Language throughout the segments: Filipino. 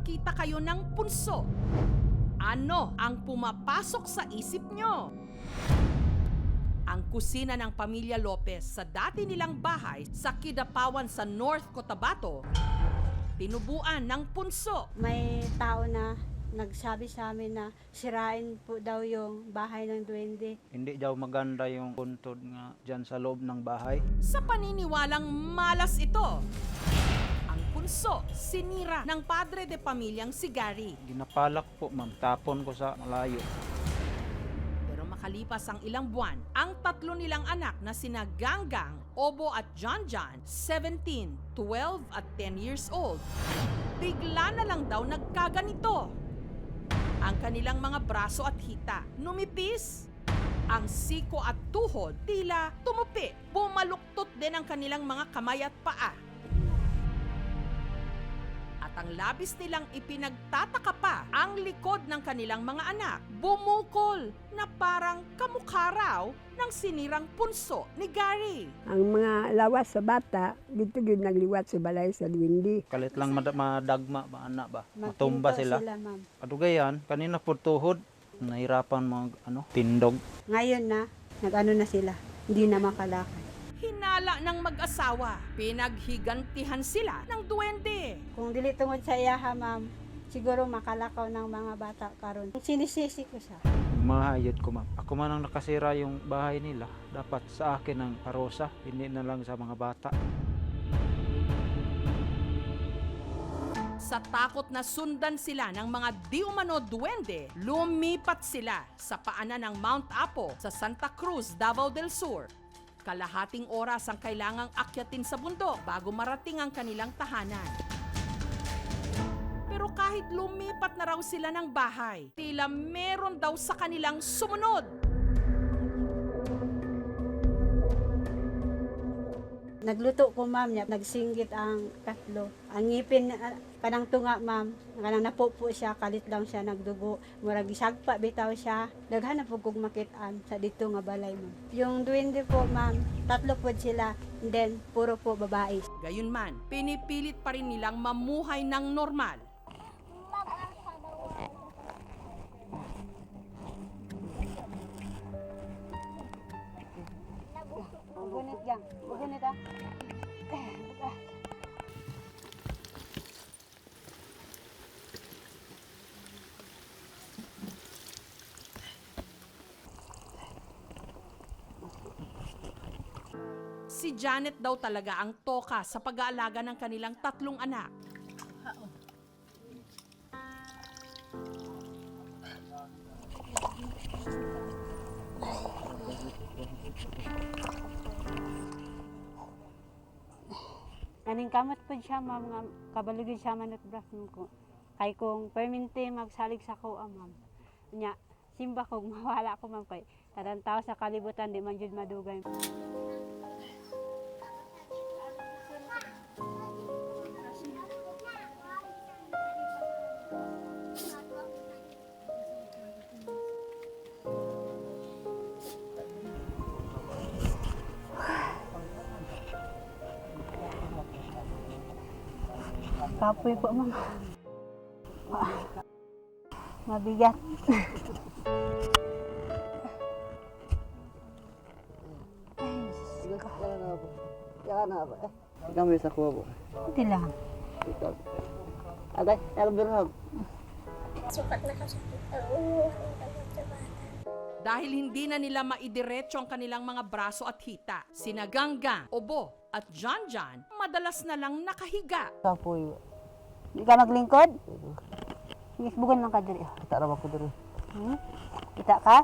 makakita kayo ng punso, ano ang pumapasok sa isip nyo? Ang kusina ng pamilya Lopez sa dati nilang bahay sa Kidapawan sa North Cotabato, tinubuan ng punso. May tao na nagsabi sa amin na sirain po daw yung bahay ng duwende. Hindi daw maganda yung puntod nga dyan sa loob ng bahay. Sa paniniwalang malas ito, ang punso sinira ng padre de pamilyang si Gary. Ginapalak po ma'am, tapon ko sa malayo. Pero makalipas ang ilang buwan, ang tatlo nilang anak na sina Ganggang, Obo at John John, 17, 12 at 10 years old, bigla na lang daw nagkaganito. Ang kanilang mga braso at hita numipis. Ang siko at tuhod tila tumupi. Bumaluktot din ang kanilang mga kamay at paa. At ang labis nilang ipinagtataka pa ang likod ng kanilang mga anak. Bumukol na parang kamukha raw ng sinirang punso ni Gary. Ang mga lawas sa bata, dito yun nagliwat sa balay sa duwindi. Kalit lang madagma ba, anak ba? Magpinto Matumba sila. ma'am. Adugayan, kanina po tuhod. Nahirapan mag tindog. Ngayon na, nag-ano na sila, hindi na makalakad. Hinala ng mag-asawa, pinaghigantihan sila ng duwende. Kung dili tungod sa iyaha, ma'am, siguro makalakaw ng mga bata karon. Sinisisi ko siya. Mahayod ko ma'am. Ako man ang nakasira yung bahay nila. Dapat sa akin ang parusa, hindi na lang sa mga bata. Sa takot na sundan sila ng mga di umano duwende, lumipat sila sa paanan ng Mount Apo sa Santa Cruz, Davao del Sur. Kalahating oras ang kailangang akyatin sa bundok bago marating ang kanilang tahanan. Pero kahit lumipat na raw sila ng bahay, tila meron daw sa kanilang sumunod. Nagluto ko, ma'am, nagsinggit ang tatlo. Ang ngipin, kanang tunga, ma'am, kanang napupo siya, kalit lang siya, nagdugo. Murag isagpa, bitaw siya. Daghan na po kong makitaan sa dito nga balay, ma'am. Yung duwende po, ma'am, tatlo po sila, and then puro po babae. Gayunman, pinipilit pa rin nilang mamuhay ng normal. Bugunit gang, bugunit ah. Si Janet daw talaga ang toka sa pag-aalaga ng kanilang tatlong anak. Kaning kamot po siya, ma'am, nga kabalugin siya manot brasin ko. Kay kung perminti magsalig sa ko, ma'am. Nya, simba kong mawala ko, ma'am, kay kadang tao sa kalibutan, di man jud madugay. Kapoy po, ma'am. Mabigat. Kami sa kuha po. Hindi lang. Atay, elberhag. Sukat na kasi. Dahil hindi na nila maidiretso ang kanilang mga braso at hita, sina Ganggang, Obo at John John madalas na lang nakahiga. Kapoy. Di ka maglingkod? Isbugan lang ka diri. Kita ra ko diri. Kita ka?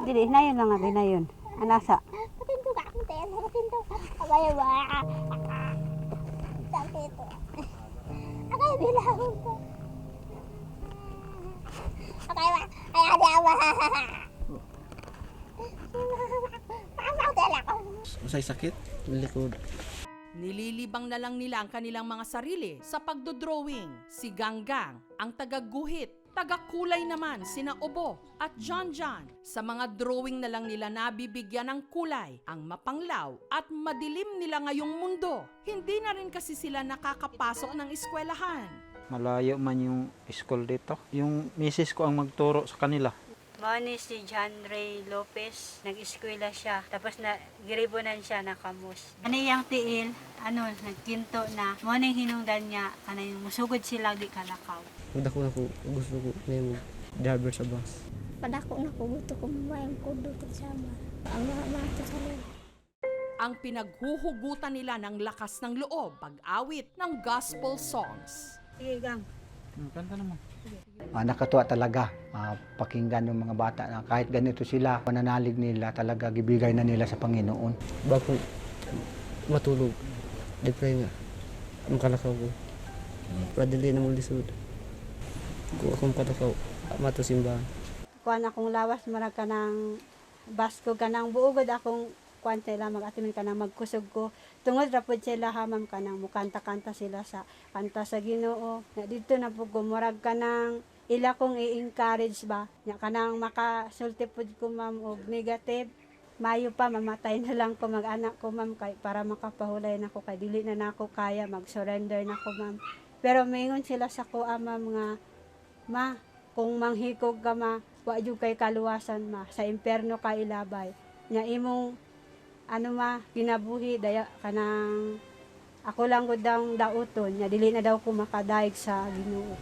Dili, nayon lang nga, nayon. Anasa? Patinto ka akong tayo. Patinto ka. Abaya ba? Sakit ito. Akay bilang ko. Akay ba? Ay, adi ba? Pasaw tela ko. Usay sakit, likod. Nililibang na lang nila ang kanilang mga sarili sa pagdodrawing. Si Ganggang ang tagaguhit Taga-kulay naman sina Obo at John John. Sa mga drawing na lang nila nabibigyan ng kulay ang mapanglaw at madilim nila ngayong mundo. Hindi na rin kasi sila nakakapasok ng eskwelahan. Malayo man yung school dito. Yung misis ko ang magturo sa kanila. Mao ni si John Ray Lopez, nag-eskwela siya, tapos na giribonan siya na kamus. Ano yung tiil, nagkinto na, mao ning hinungdan niya, kanang musugod sila di kalakaw. Dako na ko, gusto ko na yung driver sa bus. Padako na ko, gusto ko mamayang ko doon sa ama. Ang mga mata sa loob. Ang pinaghuhugutan nila ng lakas ng loob pag-awit ng gospel songs. Sige, gang. Kanta naman. Nakatuwa talaga pakinggan ng mga bata na kahit ganito sila, pananalig nila talaga gibigay na nila sa Panginoon. Bago matulog, di-pray nga. Makalakaw ko. Padali na mong lisod. Kung akong patakaw, mato simbahan. Kuan akong lawas, marag ka ng basko ka ng buugod akong kuan sila, mag-atimin ka ng magkusog ko. Tungod rapod sila hamam ka ng mukanta-kanta sila sa kanta sa Ginoo. Na dito na po gumurag ka ng ila kong i-encourage ba. Nya ka nang makasulti po ko ma'am og negative. Mayo pa mamatay na lang ko mag-anak ko ma'am kay para makapahulay na ko kay dili na nako kaya mag-surrender na ko ma'am. Pero mingon sila sa ko ma'am nga ma kung manghikog ka ma wa jud kay kaluwasan ma sa impierno ka ilabay. Nya imong ginabuhi daya kanang ako lang gud daw dauton nya dili na daw ko makadaig sa Ginoo.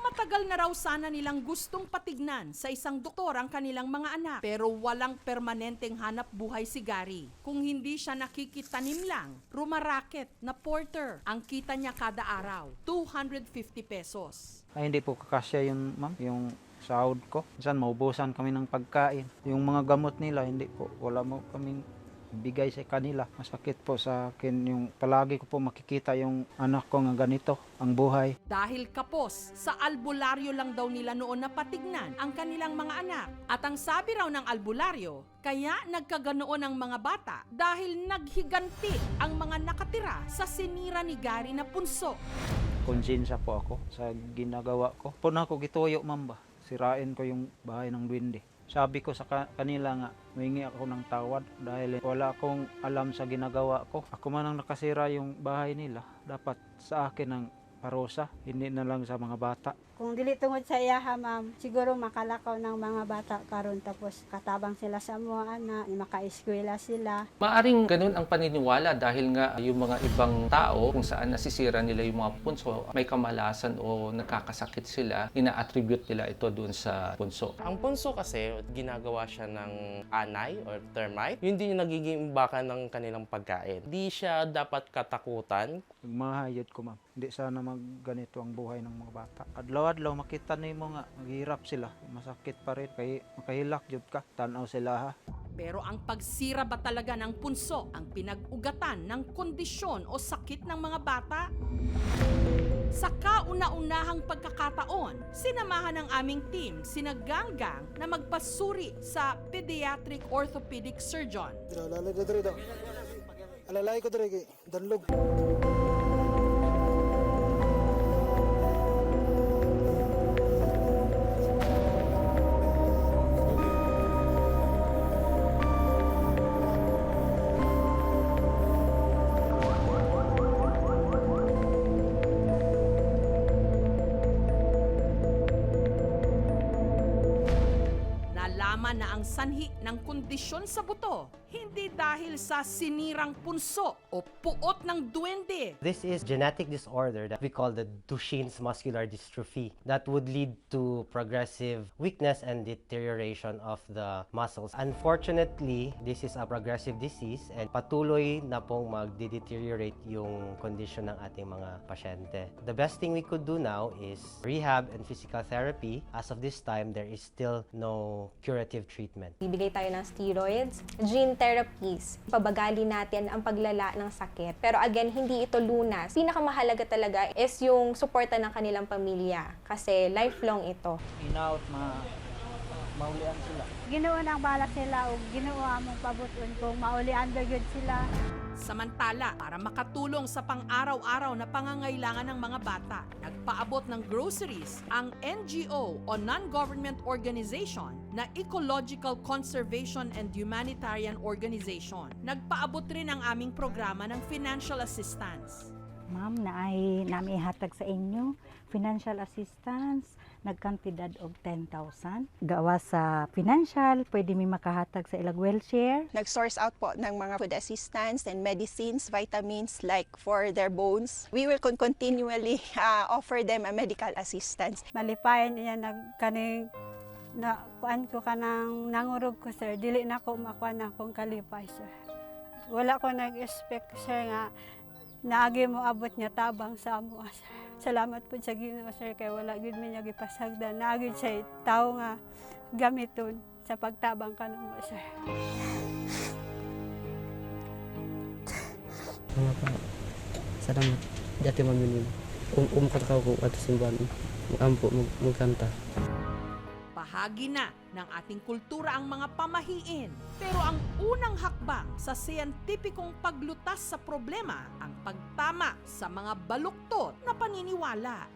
Matagal na raw sana nilang gustong patignan sa isang doktor ang kanilang mga anak pero walang permanenteng hanap buhay si Gary. Kung hindi siya nakikitanim lang, rumaraket na porter. Ang kita niya kada araw, 250 pesos. Ay, hindi po kakasya yun, ma'am. Yung sahod ko. Minsan maubusan kami ng pagkain. Yung mga gamot nila, hindi po. Wala mo kaming bigay sa kanila. Masakit po sa akin yung palagi ko po makikita yung anak ko nga ganito, ang buhay. Dahil kapos, sa albularyo lang daw nila noon napatignan ang kanilang mga anak. At ang sabi raw ng albularyo, kaya nagkaganoon ang mga bata dahil naghiganti ang mga nakatira sa sinira ni Gary na punso. Konsensya po ako sa ginagawa ko. Po na ako gituyo, ma'am ba? Sirain ko yung bahay ng duwende. Sabi ko sa kanila nga, humingi ako ng tawad dahil wala akong alam sa ginagawa ko. Ako man ang nakasira yung bahay nila. Dapat sa akin ang parusa, hindi na lang sa mga bata. Kung dili tungod sa iyaha ma'am, siguro makalakaw ng mga bata karon tapos katabang sila sa mga anak, makaeskwela sila. Maaring ganun ang paniniwala dahil nga yung mga ibang tao kung saan nasisira nila yung mga punso, may kamalasan o nakakasakit sila, ina-attribute nila ito dun sa punso. Ang punso kasi, ginagawa siya ng anay or termite. Yun din yung nagiging imbakan ng kanilang pagkain. Di siya dapat katakutan. Mahayod ko, ma'am. Hindi sana magganito ang buhay ng mga bata. Adlaw-adlaw makita nimo nga maghirap sila. Masakit pa rin kay makahilak jud ka. Tanaw sila ha. Pero ang pagsira ba talaga ng punso ang pinag-ugatan ng kondisyon o sakit ng mga bata? Sa kauna-unahang pagkakataon, sinamahan ng aming team sina Ganggang na magpasuri sa pediatric orthopedic surgeon. Alalay ko diri daw. Alalay ko diri kay danlog. Nalaman na ang sanhi ng kondisyon sa buto, hindi dahil sa sinirang punso o puot ng duwende. This is genetic disorder that we call the Duchenne's muscular dystrophy that would lead to progressive weakness and deterioration of the muscles. Unfortunately, this is a progressive disease and patuloy na pong magde-deteriorate yung condition ng ating mga pasyente. The best thing we could do now is rehab and physical therapy. As of this time, there is still no curative treatment. Bibigay tayo ng steroids, gene therapies. Pabagali natin ang paglala ng sakit. Pero again, hindi ito lunas. Pinakamahalaga talaga is yung suporta ng kanilang pamilya kasi lifelong ito. In-out, maulian sila. Ginoo nang bala sila o Ginoo among pabuton kung maulian gyud sila. Samantala, para makatulong sa pang-araw-araw na pangangailangan ng mga bata, nagpaabot ng groceries ang NGO o non-government organization na Ecological Conservation and Humanitarian Organization. Nagpaabot rin ang aming programa ng financial assistance. Ma'am, naay namihatag sa inyo financial assistance nagkantidad og 10,000. Gawa sa financial, pwede mi makahatag sa ilang wheelchair. Nag-source out po ng mga food assistance and medicines, vitamins like for their bones. We will continually offer them a medical assistance. Malipayan niya nagkaning na kuan ko kanang nangurog ko sir, dili na ko makuha na akong kalipay sir. Wala ko nag-expect sir nga naagi mo abot niya tabang sa amo sir. Salamat po sa Ginoo sir kay wala gid mi niya gipasagdan. Naagi siya tao nga gamiton sa pagtabang kanimo sir. Mga pa, salamat. Dati maminin. Katakaw ko at simbahan. Mag-ampo, magkanta. Bahagi na ng ating kultura ang mga pamahiin. Pero ang unang hakbang sa siyentipikong paglutas sa problema, ang pagtama sa mga baluktot na paniniwala.